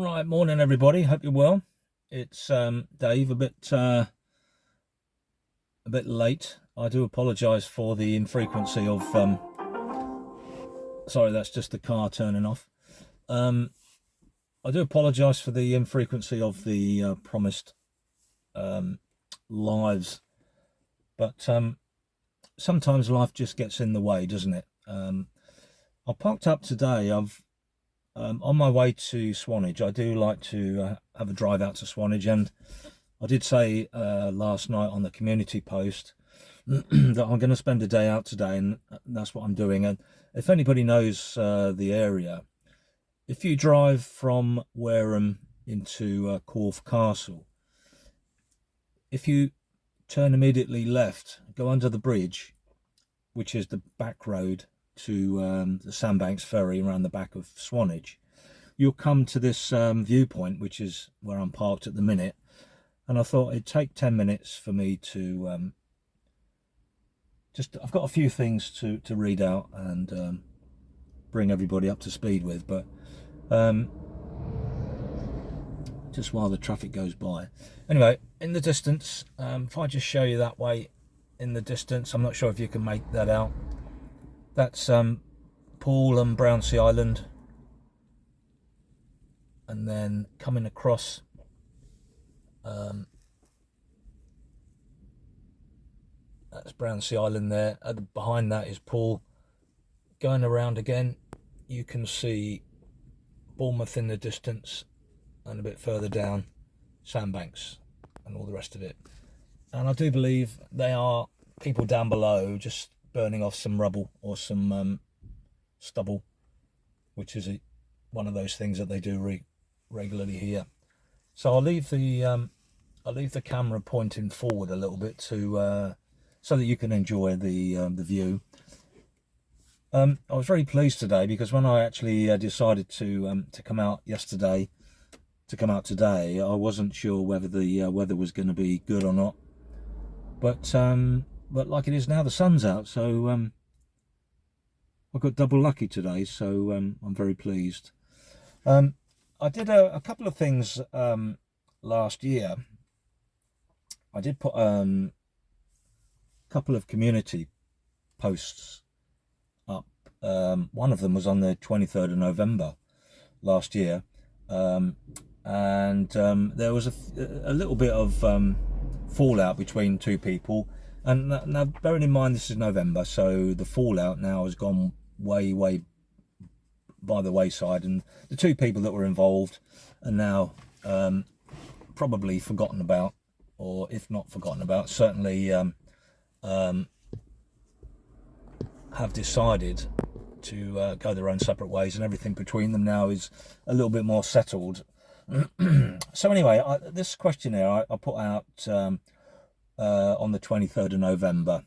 Right, morning everybody. Hope you're well. It's Dave. A bit late. I do apologise for the infrequency of. Sorry, that's just the car turning off. I do apologise for the infrequency of the promised lives, but sometimes life just gets in the way, doesn't it? I parked up today. I've on my way to Swanage. I do like to have a drive out to Swanage, and I did say last night on the community post that I'm going to spend a day out today, and that's what I'm doing. And if anybody knows the area, if you drive from Wareham into Corfe Castle, if you turn immediately left, go under the bridge, which is the back road to the Sandbanks ferry around the back of Swanage, you'll come to this viewpoint, which is where I'm parked at the minute. And I thought it'd take 10 minutes for me to I've got a few things to read out and bring everybody up to speed with, but just while the traffic goes by. Anyway, in the distance, if I just show you that way in the distance, I'm not sure if you can make that out. That's Poole and Brownsea Island, and then coming across that's Brownsea Island there. Behind that is Poole. Going around again, you can see Bournemouth in the distance, and a bit further down Sandbanks and all the rest of it. And I do believe they are people down below just burning off some rubble or some stubble, which is one of those things that they do regularly here. So I'll leave the camera pointing forward a little bit to so that you can enjoy the view. I was very pleased today because when I actually decided to come out yesterday, to come out today, I wasn't sure whether the weather was going to be good or not. But like it is now, the sun's out, so I got double lucky today. So I'm very pleased. I did a couple of things last year. I did put a couple of community posts up. One of them was on the 23rd of November last year, and there was a little bit of fallout between two people. And now, bearing in mind this is November, so the fallout now has gone way by the wayside, and the two people that were involved are now probably forgotten about, or if not forgotten about, certainly have decided to go their own separate ways, and everything between them now is a little bit more settled. So anyway, this questionnaire I put out on the 23rd of November.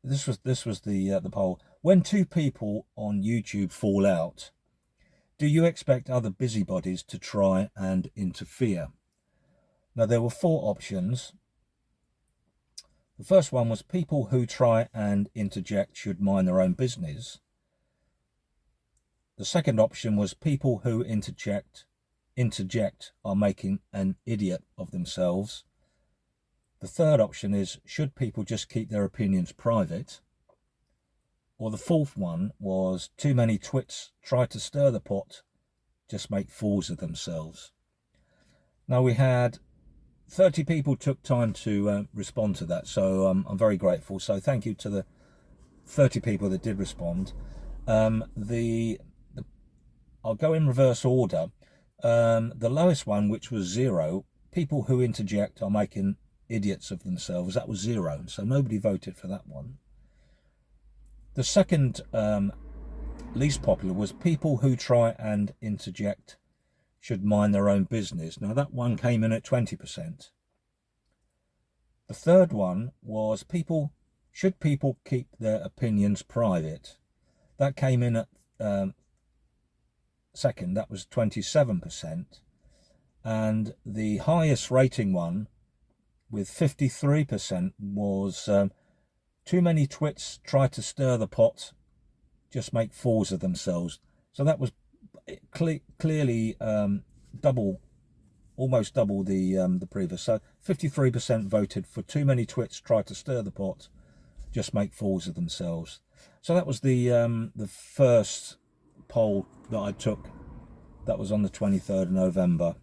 This was the poll. When two people on YouTube fall out, do you expect other busybodies to try and interfere? Now, there were four options. The first one was people who try and interject should mind their own business. The second option was people who interject are making an idiot of themselves. The third option is, should people just keep their opinions private? Or the fourth one was, too many twits try to stir the pot, just make fools of themselves. Now, we had 30 people took time to respond to that, so I'm very grateful. So thank you to the 30 people that did respond. I'll go in reverse order. The lowest one, which was 0, people who interject are making idiots of themselves, that was 0, so nobody voted for that one. The second least popular was people who try and interject should mind their own business. Now, that one came in at 20%. The third one was should people keep their opinions private? That came in at second, that was 27%. And the highest rating one with 53% was too many twits try to stir the pot, just make fools of themselves. So that was clearly almost double the previous. So 53% voted for too many twits try to stir the pot, just make fools of themselves. So that was the first poll that I took. That was on the 23rd of November.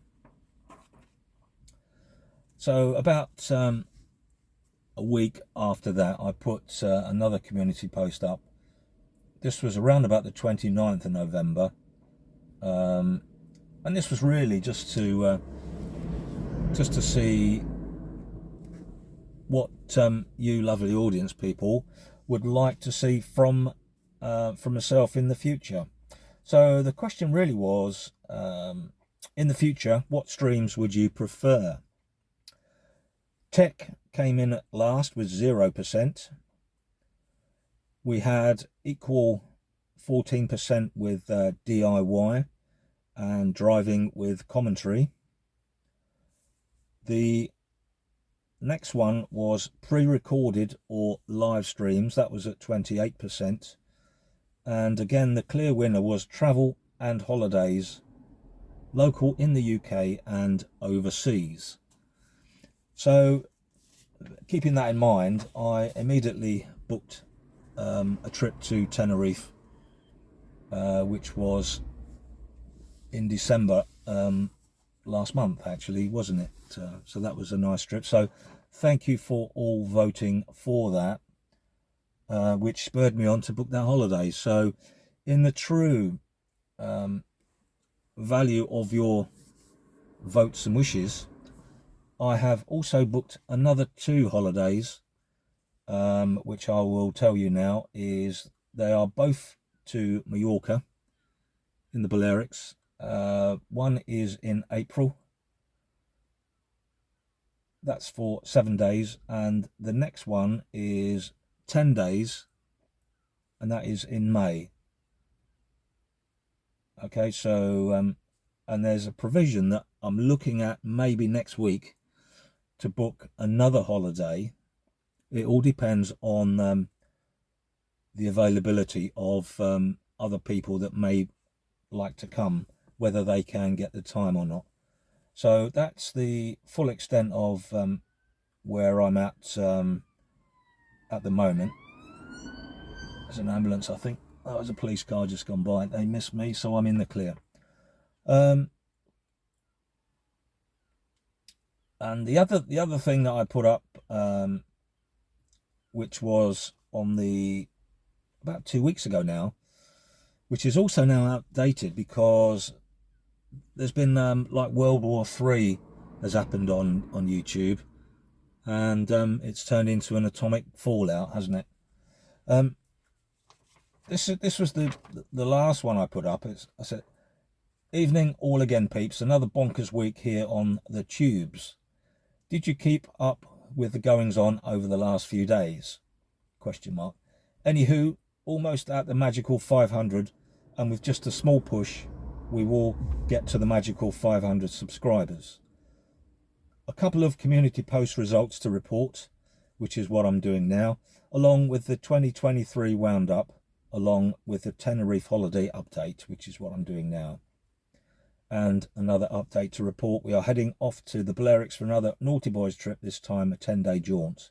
So about a week after that, I put another community post up. This was around about the 29th of November. And this was really just to see what you lovely audience people would like to see from myself in the future. So the question really was, in the future, what streams would you prefer? Tech came in at last with 0%. We had equal 14% with DIY and driving with commentary. The next one was pre-recorded or live streams. That was at 28%. And again, the clear winner was travel and holidays, local in the UK and overseas. So keeping that in mind, I immediately booked a trip to Tenerife, which was in December last month, actually, wasn't it? So that was a nice trip. So thank you for all voting for that, which spurred me on to book that holiday. So in the true value of your votes and wishes, I have also booked another 2 holidays, which I will tell you now. They are both to Mallorca in the Balearics. One is in April. That's for 7 days, and the next one is 10 days, and that is in May. Okay, so and there's a provision that I'm looking at maybe next week to book another holiday. It all depends on the availability of other people that may like to come, whether they can get the time or not. So that's the full extent of where I'm at the moment. There's an ambulance, I think. That was a police car just gone by. They missed me, so I'm in the clear. And the other thing that I put up, which was on about 2 weeks ago now, which is also now outdated because there's been like World War III has happened on YouTube, and it's turned into an atomic fallout, hasn't it? This was the last one I put up. I said, "Evening all again, peeps. Another bonkers week here on the tubes. Did you keep up with the goings on over the last few days? Question mark. Anywho, almost at the magical 500, and with just a small push, we will get to the magical 500 subscribers. A couple of community post results to report, which is what I'm doing now, along with the 2023 round up, along with the Tenerife holiday update, which is what I'm doing now. And another update to report. We are heading off to the Balearics for another Naughty Boys trip, this time a 10-day jaunt.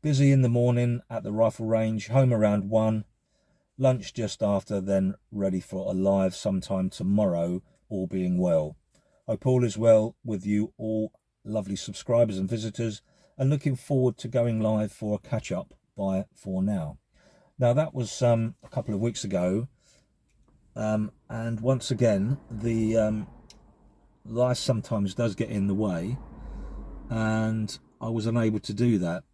Busy in the morning at the rifle range, home around 1, lunch just after, then ready for a live sometime tomorrow, all being well. Hope all is well with you all lovely subscribers and visitors, and looking forward to going live for a catch-up. Bye for now." Now that was a couple of weeks ago. And once again, the life sometimes does get in the way, and I was unable to do that.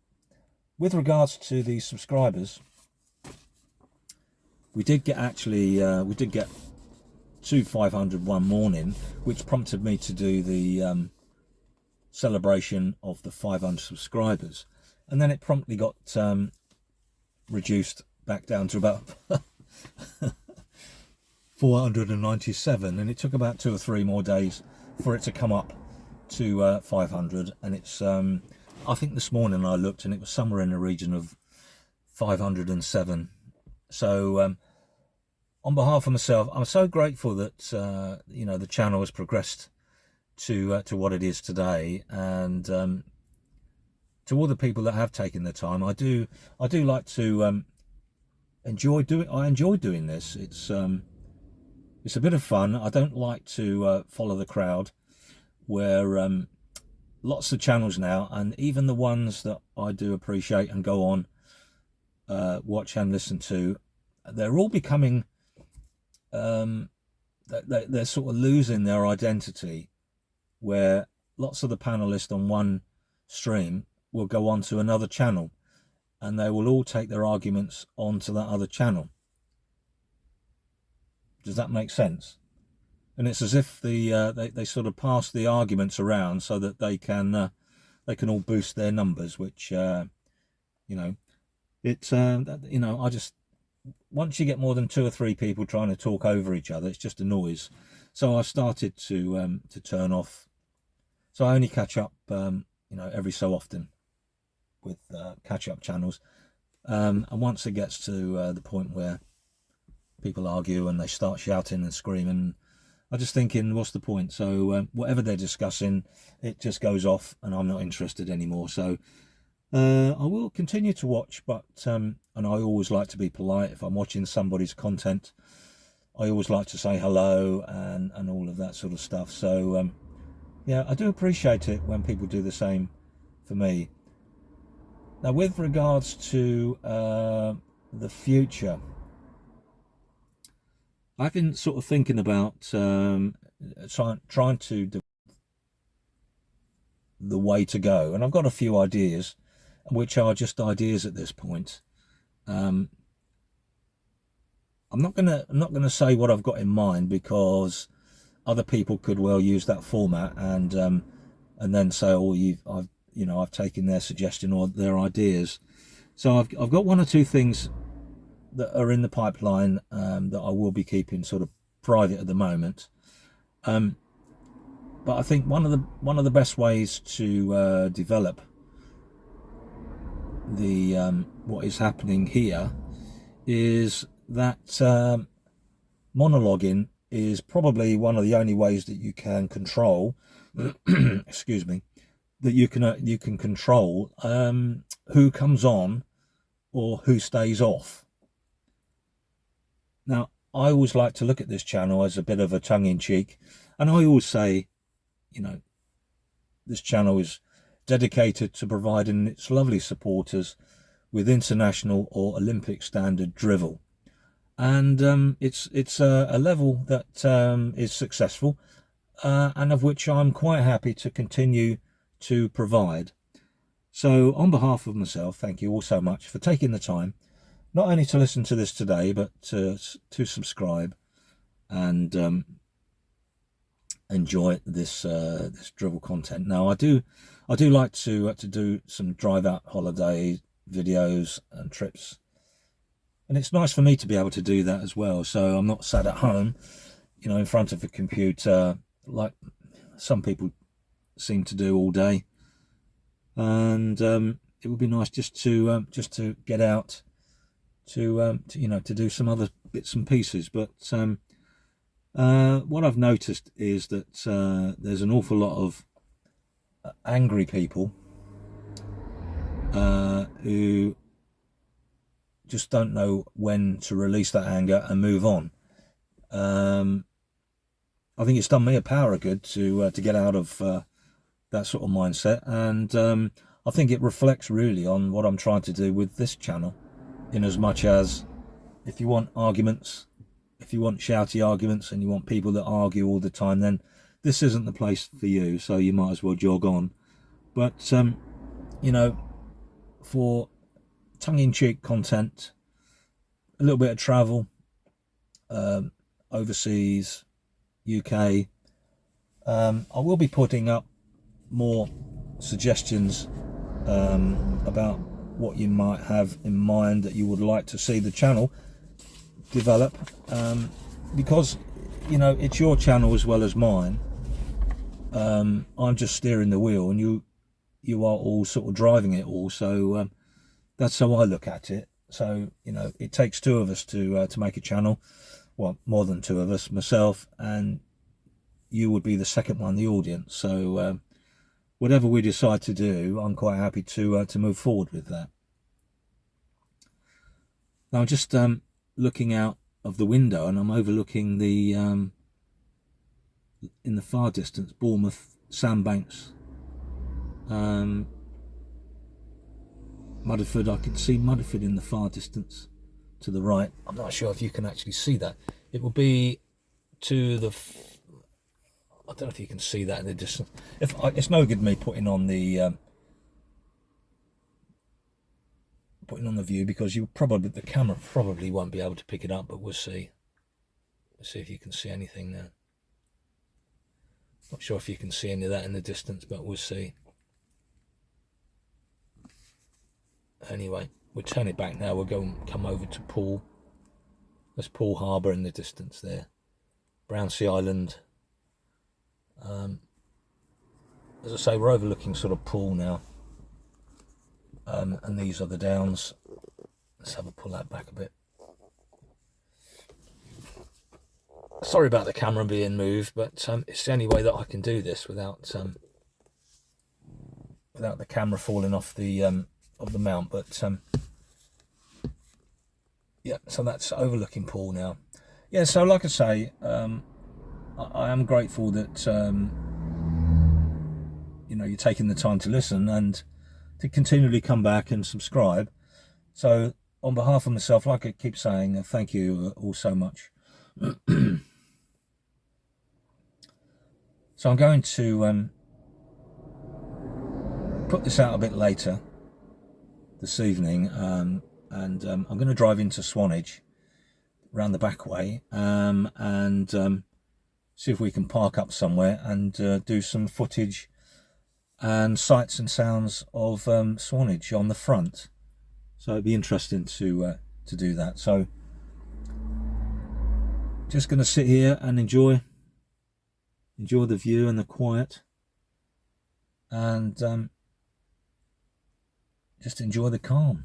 With regards to the subscribers, we did get 500 one morning, which prompted me to do the celebration of the 500 subscribers, and then it promptly got reduced back down to about 497, and it took about 2 or 3 more days for it to come up to 500. And it's I think this morning I looked and it was somewhere in the region of 507. So on behalf of myself, I'm so grateful that you know, the channel has progressed to what it is today, and to all the people that have taken the time. I do like to enjoy doing this. It's a bit of fun. I don't like to follow the crowd, where lots of channels now, and even the ones that I do appreciate and go on, watch and listen to, they're all becoming they're sort of losing their identity, where lots of the panelists on one stream will go on to another channel, and they will all take their arguments onto that other channel. Does that make sense? And it's as if they sort of pass the arguments around so that they can all boost their numbers, which you know, it's you know, I just, once you get more than 2 or 3 people trying to talk over each other, it's just a noise. So I've started to turn off. So I only catch up, you know, every so often with catch-up channels. And once it gets to the point where people argue and they start shouting and screaming, I'm just thinking, what's the point? So whatever they're discussing, it just goes off, and I'm not interested anymore. So I will continue to watch, but and I always like to be polite. If I'm watching somebody's content, I always like to say hello and all of that sort of stuff. So yeah, I do appreciate it when people do the same for me. Now, with regards to the future, I've been sort of thinking about trying to do the way to go, and I've got a few ideas, which are just ideas at this point. I'm not gonna say what I've got in mind, because other people could well use that format and then say, oh, I've taken their suggestion or their ideas. So I've got 1 or 2 things that are in the pipeline that I will be keeping sort of private at the moment. But I think one of the best ways to develop the what is happening here is that monologuing is probably one of the only ways that you can control excuse me, that you can control who comes on or who stays off. Now, I always like to look at this channel as a bit of a tongue-in-cheek, and I always say, you know, this channel is dedicated to providing its lovely supporters with international or Olympic standard drivel, and it's a level that is successful, and of which I'm quite happy to continue to provide. So on behalf of myself, thank you all so much for taking the time, not only to listen to this today, but to subscribe and enjoy this this drivel content. Now, I do like to do some drive out holiday videos and trips, and it's nice for me to be able to do that as well. So I'm not sat at home, you know, in front of a computer like some people seem to do all day. And it would be nice just to get out to you know, to do some other bits and pieces. But what I've noticed is that there's an awful lot of angry people who just don't know when to release that anger and move on. I think it's done me a power of good to get out of that sort of mindset, and I think it reflects really on what I'm trying to do with this channel, in as much as if you want arguments, if you want shouty arguments and you want people that argue all the time, then this isn't the place for you, so you might as well jog on. But you know, for tongue-in-cheek content, a little bit of travel, overseas, UK, I will be putting up more suggestions about what you might have in mind that you would like to see the channel develop, because, you know, it's your channel as well as mine. I'm just steering the wheel, and you are all sort of driving it all. So that's how I look at it. So, you know, it takes 2 of us to make a channel. well, more than two of us, myself, and you would be the second one in the audience. So whatever we decide to do, I'm quite happy to move forward with that. Now I'm just looking out of the window, and I'm overlooking the in the far distance Bournemouth sandbanks. Mudderford, I can see Mudderford in the far distance to the right. I'm not sure if you can actually see that. It will be to the I don't know if you can see that in the distance. It's no good me putting on the view, because the camera probably won't be able to pick it up, but we'll see. Let's see if you can see anything now. Not sure if you can see any of that in the distance, but we'll see. Anyway, we'll turn it back now. We'll go and come over to Poole. There's Poole Harbour in the distance there. Brownsea Island. As I say, we're overlooking sort of Poole now. And these are the downs. Let's have a pull that back a bit. Sorry about the camera being moved, but it's the only way that I can do this without the camera falling off the mount. But yeah, so that's overlooking Poole now. Yeah, so like I say, I am grateful that you know, you're taking the time to listen and to continually come back and subscribe. So on behalf of myself, like I keep saying, thank you all so much. So I'm going to put this out a bit later this evening, and I'm going to drive into Swanage round the back way, and see if we can park up somewhere and do some footage and sights and sounds of Swanage on the front. So it'd be interesting to do that. So just going to sit here and enjoy the view and the quiet, and just enjoy the calm.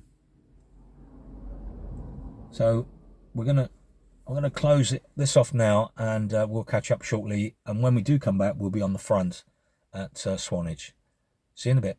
So I'm gonna close this off now, and we'll catch up shortly. And when we do come back, we'll be on the front at Swanage. See you in a bit.